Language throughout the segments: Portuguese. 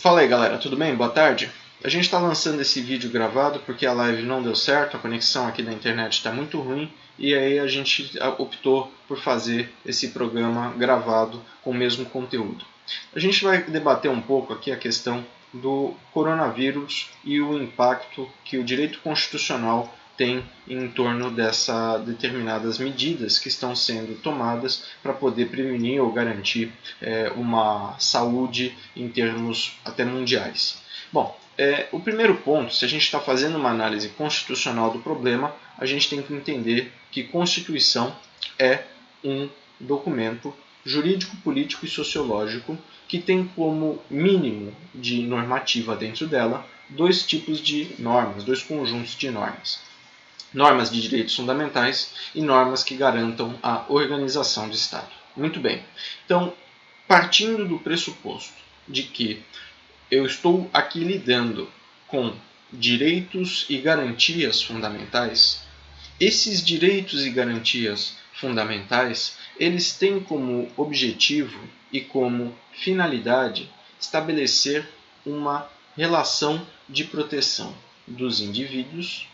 Fala aí galera, tudo bem? Boa tarde. A gente está lançando esse vídeo gravado porque a live não deu certo, a conexão aqui da internet está muito ruim e aí a gente optou por fazer esse programa gravado com o mesmo conteúdo. A gente vai debater um pouco aqui a questão do coronavírus e o impacto que o direito constitucional tem em torno dessas determinadas medidas que estão sendo tomadas para poder prevenir ou garantir uma saúde em termos até mundiais. Bom, o primeiro ponto, se a gente está fazendo uma análise constitucional do problema, a gente tem que entender que Constituição é um documento jurídico, político e sociológico que tem como mínimo de normativa dentro dela dois tipos de normas, dois conjuntos de normas. Normas de direitos fundamentais e normas que garantam a organização do Estado. Muito bem. Então, partindo do pressuposto de que eu estou aqui lidando com direitos e garantias fundamentais, esses direitos e garantias fundamentais, eles têm como objetivo e como finalidade estabelecer uma relação de proteção dos indivíduos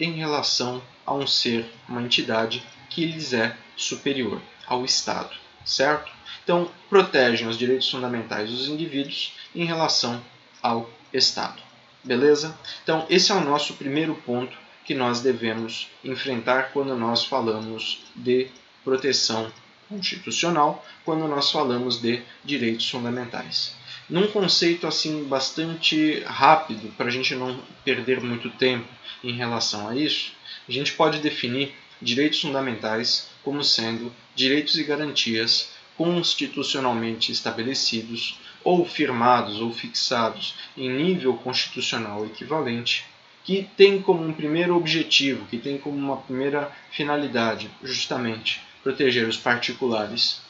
em relação a um ser, uma entidade que lhes é superior ao Estado, certo? Então, protegem os direitos fundamentais dos indivíduos em relação ao Estado, beleza? Então, esse é o nosso primeiro ponto que nós devemos enfrentar quando nós falamos de proteção constitucional, quando nós falamos de direitos fundamentais. Num conceito assim bastante rápido, para a gente não perder muito tempo em relação a isso, a gente pode definir direitos fundamentais como sendo direitos e garantias constitucionalmente estabelecidos ou firmados ou fixados em nível constitucional equivalente, que tem como um primeiro objetivo, que tem como uma primeira finalidade, justamente proteger os particulares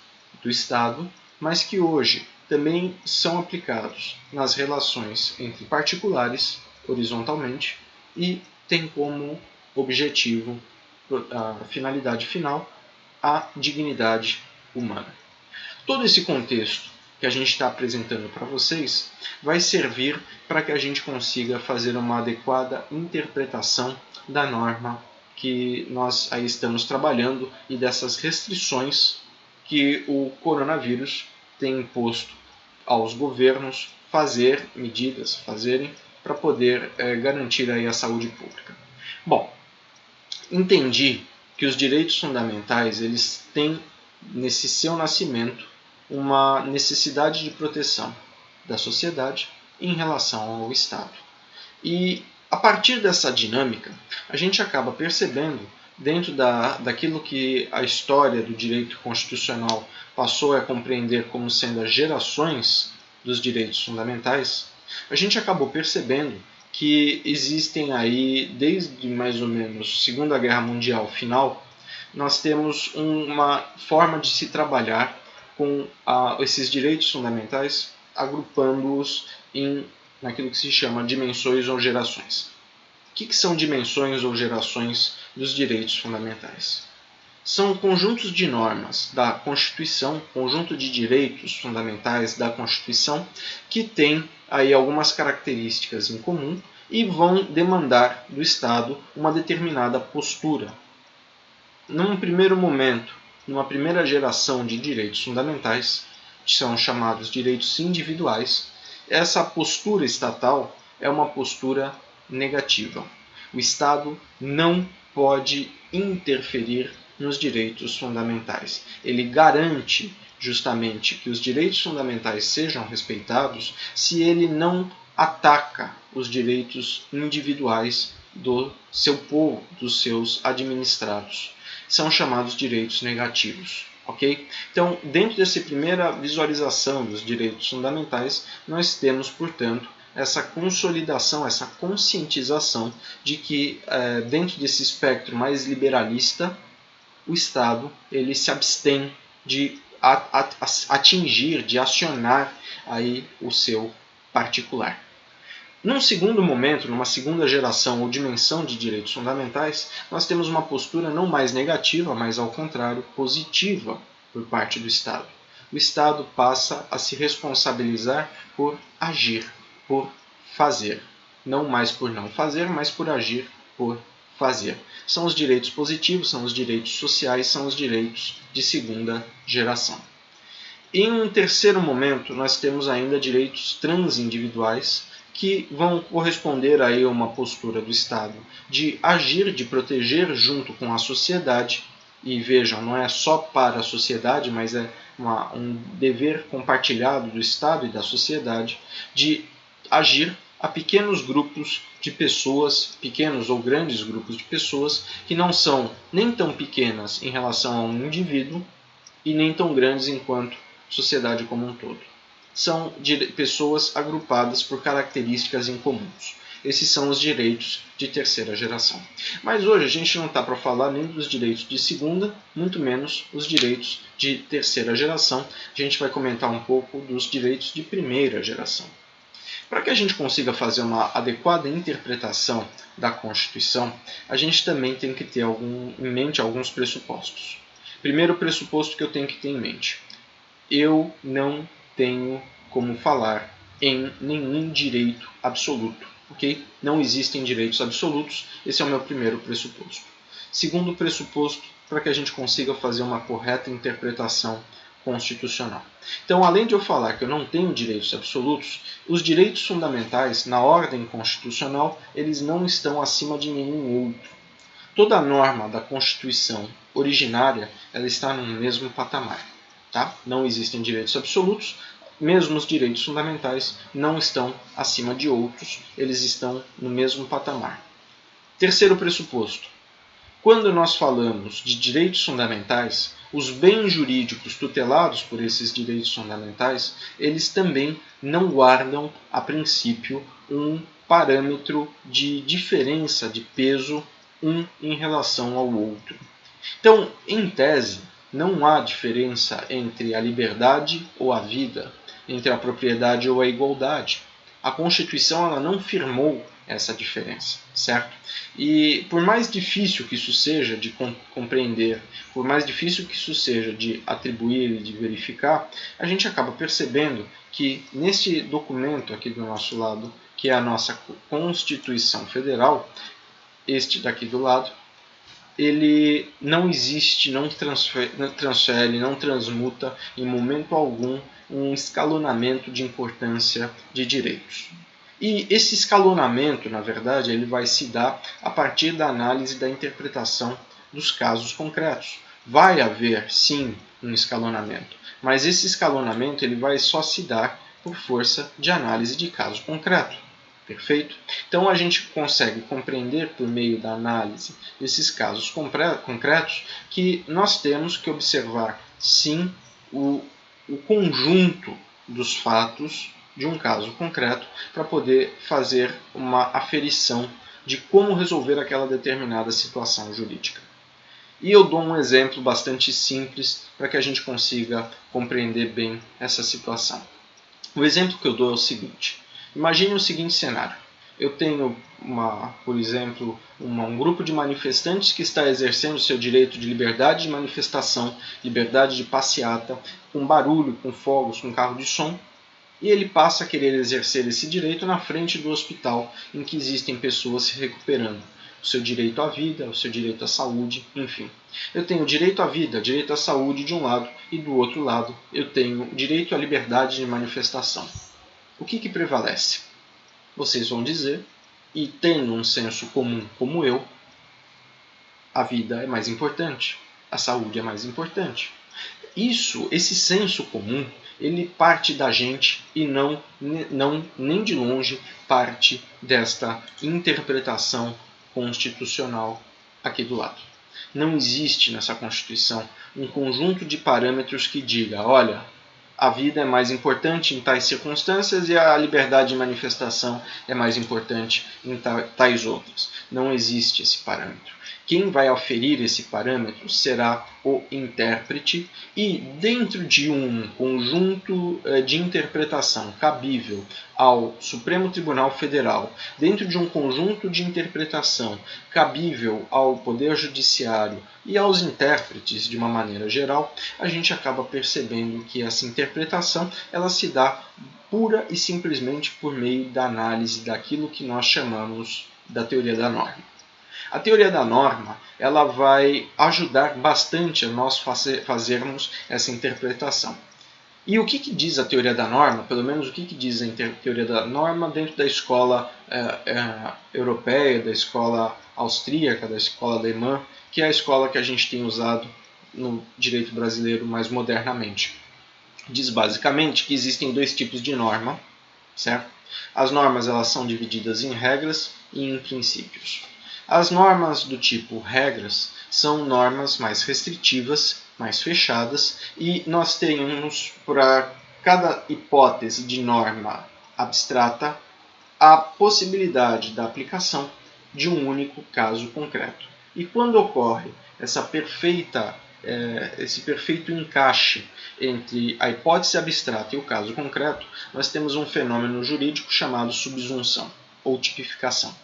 do Estado, mas que hoje também são aplicados nas relações entre particulares, horizontalmente, e tem como objetivo, a finalidade final, a dignidade humana. Todo esse contexto que a gente está apresentando para vocês vai servir para que a gente consiga fazer uma adequada interpretação da norma que nós aí estamos trabalhando e dessas restrições que o coronavírus tem imposto aos governos fazerem para poder garantir aí a saúde pública. Bom, entendi que os direitos fundamentais eles têm nesse seu nascimento uma necessidade de proteção da sociedade em relação ao Estado. E a partir dessa dinâmica, a gente acaba percebendo, dentro daquilo que a história do direito constitucional passou a compreender como sendo as gerações dos direitos fundamentais, a gente acabou percebendo que existem aí, desde mais ou menos a Segunda Guerra Mundial final, nós temos uma forma de se trabalhar com esses direitos fundamentais, agrupando-os naquilo que se chama dimensões ou gerações. O que são dimensões ou gerações dos direitos fundamentais? São conjuntos de normas da Constituição, conjunto de direitos fundamentais da Constituição, que têm aí algumas características em comum e vão demandar do Estado uma determinada postura. Num primeiro momento, numa primeira geração de direitos fundamentais, que são chamados direitos individuais, essa postura estatal é uma postura negativa. O Estado não pode interferir nos direitos fundamentais. Ele garante justamente que os direitos fundamentais sejam respeitados se ele não ataca os direitos individuais do seu povo, dos seus administrados. São chamados direitos negativos. Okay? Então, dentro dessa primeira visualização dos direitos fundamentais, nós temos, portanto, essa consolidação, essa conscientização de que, dentro desse espectro mais liberalista, o Estado ele se abstém de atingir, de acionar aí o seu particular. Num segundo momento, numa segunda geração ou dimensão de direitos fundamentais, nós temos uma postura não mais negativa, mas ao contrário, positiva por parte do Estado. o Estado passa a se responsabilizar por agir, por fazer. Não mais por não fazer, mas por agir, por fazer. São os direitos positivos, são os direitos sociais, são os direitos de segunda geração. Em um terceiro momento, nós temos ainda direitos transindividuais, que vão corresponder aí a uma postura do Estado de agir, de proteger junto com a sociedade. E vejam, não é só para a sociedade, mas é um dever compartilhado do Estado e da sociedade de agir a pequenos grupos de pessoas, pequenos ou grandes grupos de pessoas, que não são nem tão pequenas em relação a um indivíduo e nem tão grandes enquanto sociedade como um todo. São pessoas agrupadas por características incomuns. Esses são os direitos de terceira geração. Mas hoje a gente não está para falar nem dos direitos de segunda, muito menos os direitos de terceira geração. A gente vai comentar um pouco dos direitos de primeira geração. Para que a gente consiga fazer uma adequada interpretação da Constituição, a gente também tem que ter em mente alguns pressupostos. Primeiro pressuposto que eu tenho que ter em mente: eu não tenho como falar em nenhum direito absoluto, ok? Não existem direitos absolutos, esse é o meu primeiro pressuposto. Segundo pressuposto, para que a gente consiga fazer uma correta interpretação constitucional. Então, além de eu falar que eu não tenho direitos absolutos, os direitos fundamentais, na ordem constitucional, eles não estão acima de nenhum outro. Toda norma da Constituição originária, ela está no mesmo patamar. Tá? Não existem direitos absolutos, mesmo os direitos fundamentais não estão acima de outros, eles estão no mesmo patamar. Terceiro pressuposto: quando nós falamos de direitos fundamentais, os bens jurídicos tutelados por esses direitos fundamentais, eles também não guardam, a princípio, um parâmetro de diferença de peso um em relação ao outro. Então, em tese, não há diferença entre a liberdade ou a vida, entre a propriedade ou a igualdade. A Constituição ela não firmou essa diferença, certo? E por mais difícil que isso seja de compreender, por mais difícil que isso seja de atribuir e de verificar, a gente acaba percebendo que nesse documento aqui do nosso lado, que é a nossa Constituição Federal, este daqui do lado, ele não existe, não transfere, não transmuta em momento algum um escalonamento de importância de direitos. E esse escalonamento, na verdade, ele vai se dar a partir da análise da interpretação dos casos concretos. Vai haver, sim, um escalonamento, mas esse escalonamento ele vai só se dar por força de análise de caso concreto. Perfeito? Então a gente consegue compreender por meio da análise desses casos concretos que nós temos que observar sim o conjunto dos fatos de um caso concreto para poder fazer uma aferição de como resolver aquela determinada situação jurídica. E eu dou um exemplo bastante simples para que a gente consiga compreender bem essa situação. O exemplo que eu dou é o seguinte: imagine o seguinte cenário. Eu tenho, por exemplo, um grupo de manifestantes que está exercendo seu direito de liberdade de manifestação, liberdade de passeata, com barulho, com fogos, com carro de som, e ele passa a querer exercer esse direito na frente do hospital em que existem pessoas se recuperando. O seu direito à vida, o seu direito à saúde, enfim. Eu tenho direito à vida, direito à saúde de um lado, e do outro lado eu tenho direito à liberdade de manifestação. O que prevalece? Vocês vão dizer, e tendo um senso comum como eu, a vida é mais importante, a saúde é mais importante. Esse senso comum, ele parte da gente e não nem de longe parte desta interpretação constitucional aqui do lado. Não existe nessa Constituição um conjunto de parâmetros que diga, olha, a vida é mais importante em tais circunstâncias e a liberdade de manifestação é mais importante em tais outras. Não existe esse parâmetro. Quem vai aferir esse parâmetro será o intérprete e, dentro de um conjunto de interpretação cabível ao Supremo Tribunal Federal, dentro de um conjunto de interpretação cabível ao Poder Judiciário e aos intérpretes de uma maneira geral, a gente acaba percebendo que essa interpretação ela se dá pura e simplesmente por meio da análise daquilo que nós chamamos da teoria da norma. A teoria da norma ela vai ajudar bastante a nós fazermos essa interpretação. E o que diz a teoria da norma, pelo menos o que diz a teoria da norma dentro da escola europeia, da escola austríaca, da escola alemã, que é a escola que a gente tem usado no direito brasileiro mais modernamente? Diz basicamente que existem dois tipos de norma, certo? As normas elas são divididas em regras e em princípios. As normas do tipo regras são normas mais restritivas, mais fechadas, e nós temos para cada hipótese de norma abstrata a possibilidade da aplicação de um único caso concreto. E quando ocorre esse perfeito encaixe entre a hipótese abstrata e o caso concreto, nós temos um fenômeno jurídico chamado subsunção ou tipificação.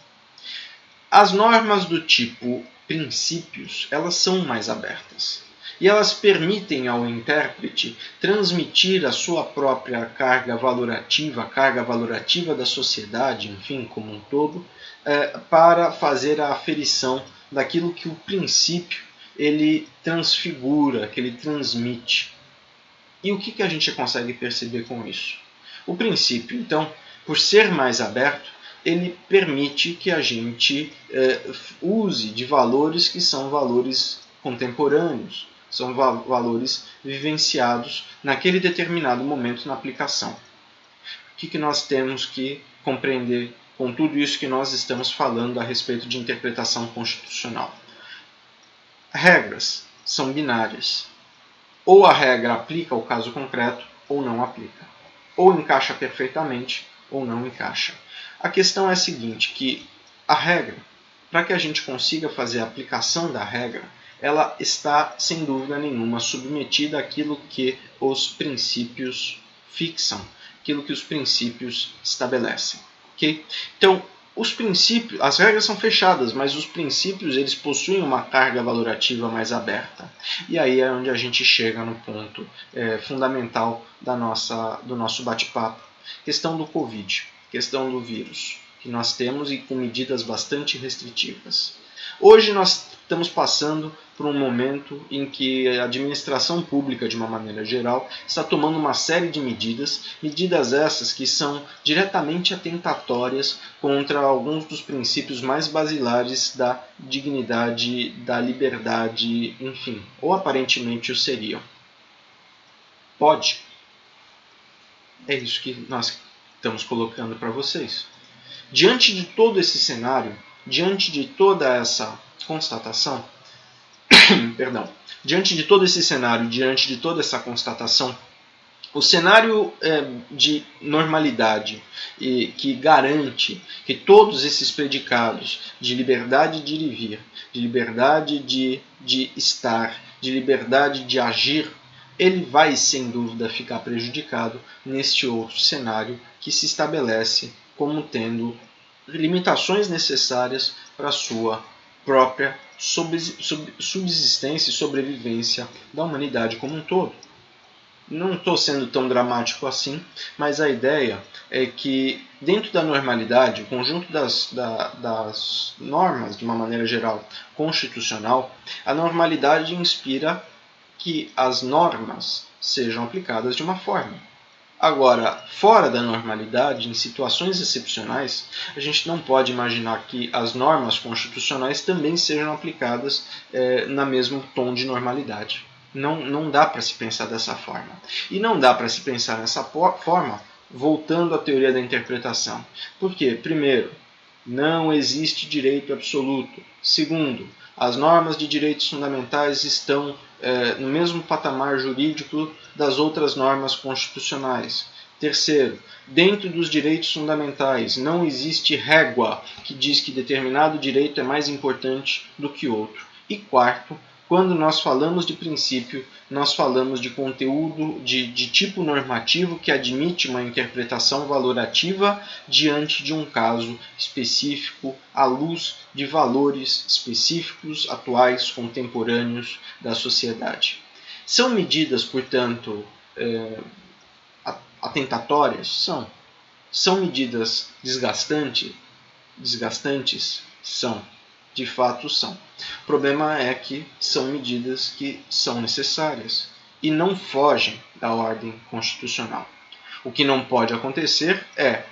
As normas do tipo princípios, elas são mais abertas. E elas permitem ao intérprete transmitir a sua própria carga valorativa da sociedade, enfim, como um todo, para fazer a aferição daquilo que o princípio ele transfigura, que ele transmite. E o que a gente consegue perceber com isso? O princípio, então, por ser mais aberto, ele permite que a gente use de valores que são valores contemporâneos, são valores vivenciados naquele determinado momento na aplicação. O que nós temos que compreender com tudo isso que nós estamos falando a respeito de interpretação constitucional? Regras são binárias. Ou a regra aplica ao caso concreto, ou não aplica. Ou encaixa perfeitamente, ou não encaixa. A questão é a seguinte, que a regra, para que a gente consiga fazer a aplicação da regra, ela está, sem dúvida nenhuma, submetida àquilo que os princípios fixam, aquilo que os princípios estabelecem. Okay? Então, os princípios, as regras são fechadas, mas os princípios eles possuem uma carga valorativa mais aberta. E aí é onde a gente chega no ponto fundamental do nosso bate-papo. Questão do Covid, questão do vírus, que nós temos e com medidas bastante restritivas. Hoje nós estamos passando por um momento em que a administração pública, de uma maneira geral, está tomando uma série de medidas essas que são diretamente atentatórias contra alguns dos princípios mais basilares da dignidade, da liberdade, enfim, ou aparentemente o seriam. Pode? É isso que nós estamos colocando para vocês. Diante de todo esse cenário, diante de toda essa constatação, diante de todo esse cenário, diante de toda essa constatação, o cenário de normalidade que garante que todos esses predicados de liberdade de ir e vir, de liberdade de estar, de liberdade de agir, ele vai sem dúvida ficar prejudicado neste outro cenário que se estabelece como tendo limitações necessárias para a sua própria subsistência e sobrevivência da humanidade como um todo. Não estou sendo tão dramático assim, mas a ideia é que dentro da normalidade, o conjunto das normas, de uma maneira geral, constitucional, a normalidade inspira que as normas sejam aplicadas de uma forma. Agora, fora da normalidade, em situações excepcionais, a gente não pode imaginar que as normas constitucionais também sejam aplicadas na mesmo tom de normalidade. Não dá para se pensar dessa forma. E não dá para se pensar dessa forma voltando à teoria da interpretação. Por quê? Primeiro, não existe direito absoluto. Segundo, as normas de direitos fundamentais estão no mesmo patamar jurídico das outras normas constitucionais. Terceiro, dentro dos direitos fundamentais não existe régua que diz que determinado direito é mais importante do que outro. E quarto, quando nós falamos de princípio, nós falamos de conteúdo de tipo normativo que admite uma interpretação valorativa diante de um caso específico, à luz de valores específicos, atuais, contemporâneos da sociedade. São medidas, portanto, atentatórias? São medidas desgastantes? São. De fato são. O problema é que são medidas que são necessárias e não fogem da ordem constitucional. O que não pode acontecer é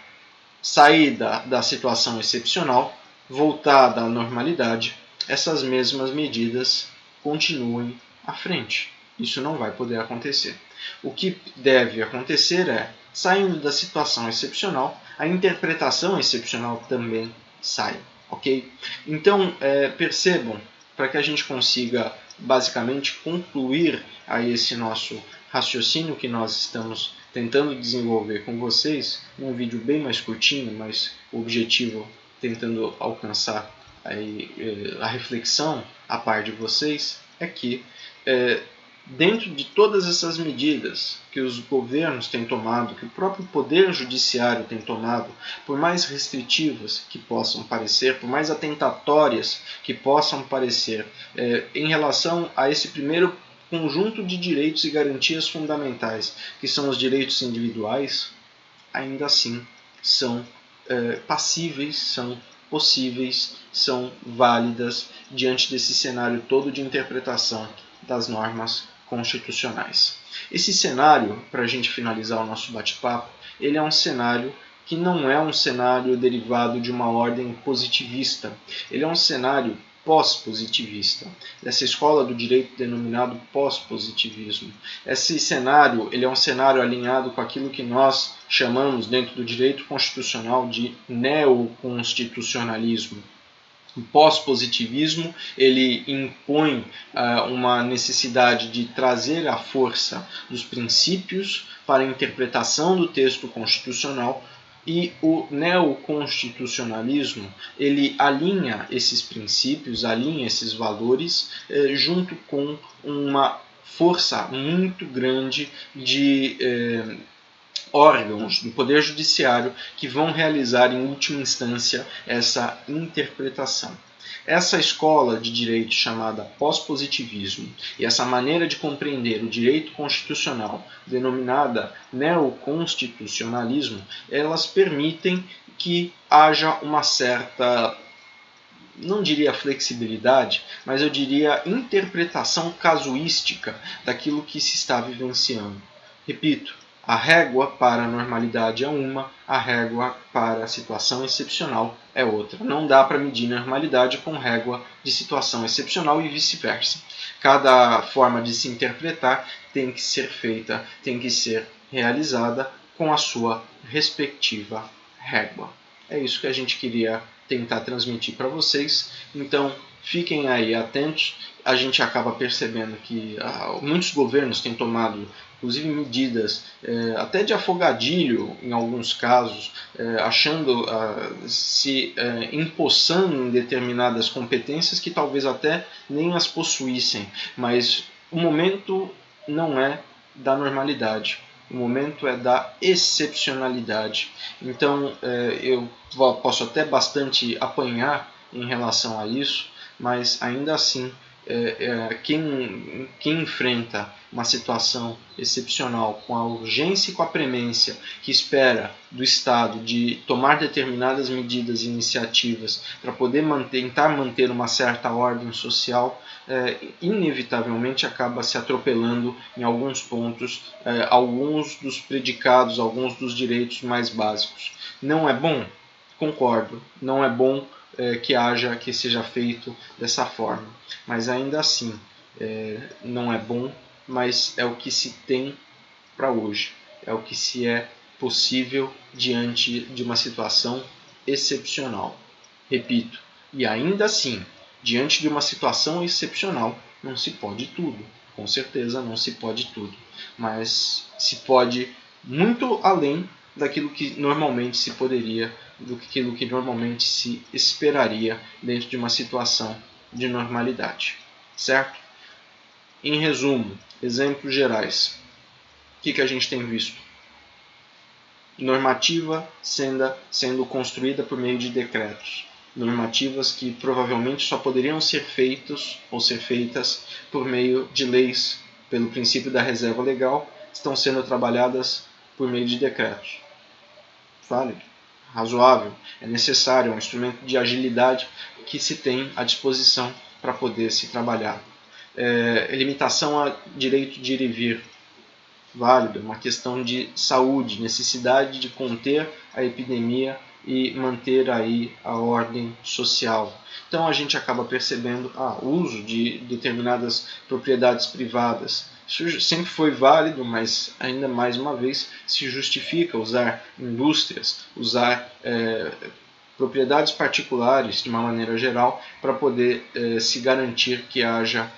sair da situação excepcional, voltar à normalidade, essas mesmas medidas continuem à frente. Isso não vai poder acontecer. O que deve acontecer é, saindo da situação excepcional, a interpretação excepcional também sai. Ok? Então, percebam, para que a gente consiga basicamente concluir a esse nosso raciocínio que nós estamos tentando desenvolver com vocês, num vídeo bem mais curtinho, mas o objetivo tentando alcançar aí, a reflexão a par de vocês, é que dentro de todas essas medidas que os governos têm tomado, que o próprio Poder Judiciário tem tomado, por mais restritivas que possam parecer, por mais atentatórias que possam parecer, em relação a esse primeiro conjunto de direitos e garantias fundamentais, que são os direitos individuais, ainda assim são passíveis, são possíveis, são válidas diante desse cenário todo de interpretação das normas constitucionais. Esse cenário, para a gente finalizar o nosso bate-papo, ele é um cenário que não é um cenário derivado de uma ordem positivista. Ele é um cenário pós-positivista, dessa escola do direito denominado pós-positivismo. Esse cenário ele é um cenário alinhado com aquilo que nós chamamos dentro do direito constitucional de neoconstitucionalismo. O pós-positivismo ele impõe uma necessidade de trazer a força dos princípios para a interpretação do texto constitucional, e o neoconstitucionalismo ele alinha esses princípios, alinha esses valores junto com uma força muito grande de órgãos do Poder Judiciário que vão realizar em última instância essa interpretação. Essa escola de direito chamada pós-positivismo e essa maneira de compreender o direito constitucional denominada neoconstitucionalismo, elas permitem que haja uma certa, não diria flexibilidade, mas eu diria interpretação casuística daquilo que se está vivenciando. Repito, a régua para a normalidade é uma, a régua para a situação excepcional é outra. Não dá para medir normalidade com régua de situação excepcional e vice-versa. Cada forma de se interpretar tem que ser feita, tem que ser realizada com a sua respectiva régua. É isso que a gente queria tentar transmitir para vocês. Então, fiquem aí atentos. A gente acaba percebendo que muitos governos têm tomado, inclusive, medidas até de afogadilho em alguns casos, achando, empossando em determinadas competências que talvez até nem as possuíssem. Mas o momento não é da normalidade. O momento é da excepcionalidade. Então, eu posso até bastante apanhar em relação a isso, mas ainda assim, quem enfrenta uma situação excepcional com a urgência e com a premência que espera do Estado de tomar determinadas medidas e iniciativas para poder tentar manter uma certa ordem social, inevitavelmente acaba se atropelando em alguns pontos, alguns dos predicados, alguns dos direitos mais básicos. Não é bom? Concordo, não é bom que seja feito dessa forma, mas ainda assim não é bom, mas é o que se tem para hoje, é o que se é possível diante de uma situação excepcional. Repito, e ainda assim, diante de uma situação excepcional, não se pode tudo, com certeza não se pode tudo, mas se pode muito além daquilo que normalmente se poderia, daquilo que normalmente se esperaria dentro de uma situação de normalidade, certo? Em resumo, exemplos gerais, o que a gente tem visto? Normativa sendo construída por meio de decretos. Normativas que provavelmente só poderiam ser feitos ou ser feitas por meio de leis, pelo princípio da reserva legal, estão sendo trabalhadas por meio de decretos. Válido, razoável, é necessário, é um instrumento de agilidade que se tem à disposição para poder se trabalhar. Limitação a direito de ir e vir, válido, uma questão de saúde, necessidade de conter a epidemia e manter aí a ordem social. Então a gente acaba percebendo o uso de determinadas propriedades privadas. Isso sempre foi válido, mas ainda mais uma vez se justifica usar indústrias, usar propriedades particulares de uma maneira geral para poder se garantir que haja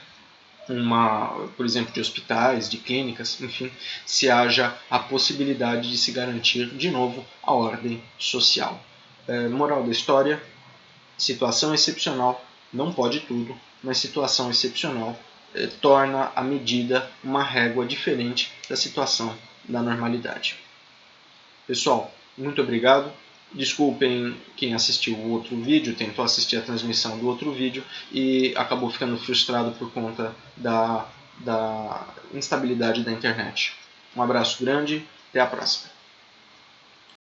por exemplo, de hospitais, de clínicas, enfim, se haja a possibilidade de se garantir de novo a ordem social. Moral da história, situação excepcional não pode tudo, mas situação excepcional torna a medida uma régua diferente da situação da normalidade. Pessoal, muito obrigado. Desculpem quem assistiu o outro vídeo, tentou assistir a transmissão do outro vídeo e acabou ficando frustrado por conta da instabilidade da internet. Um abraço grande, até a próxima.